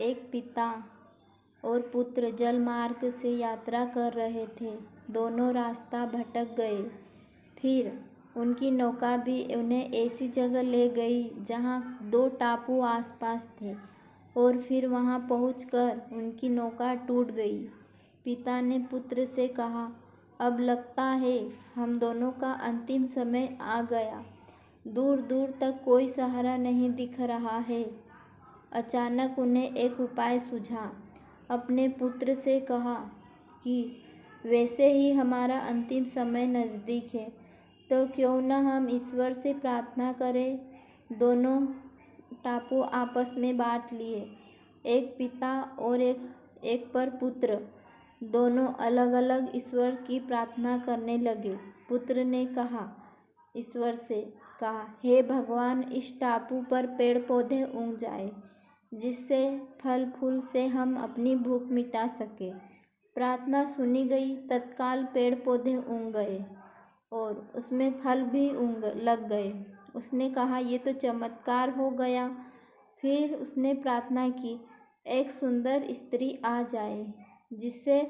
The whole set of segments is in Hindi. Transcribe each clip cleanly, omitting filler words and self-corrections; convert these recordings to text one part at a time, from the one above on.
एक पिता और पुत्र जलमार्ग से यात्रा कर रहे थे। दोनों रास्ता भटक गए। फिर उनकी नौका भी उन्हें ऐसी जगह ले गई जहाँ 2 टापू आसपास थे और फिर वहाँ पहुँचकर उनकी नौका टूट गई। पिता ने पुत्र से कहा, अब लगता है हम दोनों का अंतिम समय आ गया। दूर दूर तक कोई सहारा नहीं दिख रहा है। अचानक उन्हें एक उपाय सूझा। अपने पुत्र से कहा कि वैसे ही हमारा अंतिम समय नज़दीक है, तो क्यों न हम ईश्वर से प्रार्थना करें। दोनों टापू आपस में बांट लिए। एक पिता और एक पर पुत्र दोनों अलग अलग ईश्वर की प्रार्थना करने लगे। पुत्र ने ईश्वर से कहा, हे भगवान, इस टापू पर पेड़ पौधे उग जाए जिससे फल फूल से हम अपनी भूख मिटा सके। प्रार्थना सुनी गई। तत्काल पेड़ पौधे उग गए और उसमें फल भी लग गए। उसने कहा, ये तो चमत्कार हो गया। फिर उसने प्रार्थना की, एक सुंदर स्त्री आ जाए जिससे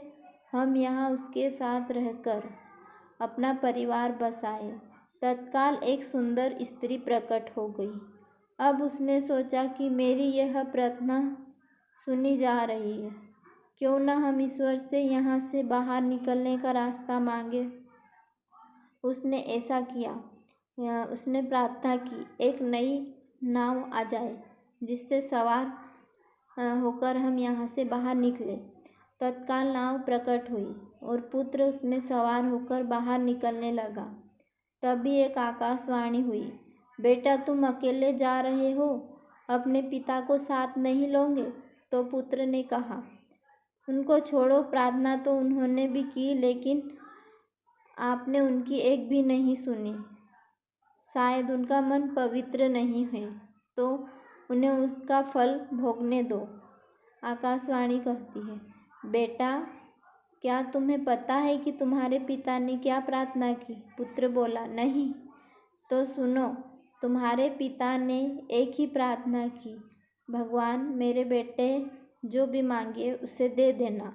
हम यहाँ उसके साथ रहकर अपना परिवार बसाए। तत्काल एक सुंदर स्त्री प्रकट हो गई। अब उसने सोचा कि मेरी यह प्रार्थना सुनी जा रही है, क्यों न हम ईश्वर से यहाँ से बाहर निकलने का रास्ता मांगे। उसने ऐसा किया। उसने प्रार्थना की, एक नई नाव आ जाए जिससे सवार होकर हम यहाँ से बाहर निकले। तत्काल नाव प्रकट हुई और पुत्र उसमें सवार होकर बाहर निकलने लगा। तभी एक आकाशवाणी हुई, बेटा तुम अकेले जा रहे हो, अपने पिता को साथ नहीं लोगे। तो पुत्र ने कहा, उनको छोड़ो, प्रार्थना तो उन्होंने भी की, लेकिन आपने उनकी एक भी नहीं सुनी। शायद उनका मन पवित्र नहीं है, तो उन्हें उसका फल भोगने दो। आकाशवाणी कहती है, बेटा क्या तुम्हें पता है कि तुम्हारे पिता ने क्या प्रार्थना की। पुत्र बोला, नहीं। तो सुनो, तुम्हारे पिता ने एक ही प्रार्थना की, भगवान मेरे बेटे जो भी मांगे उसे दे देना।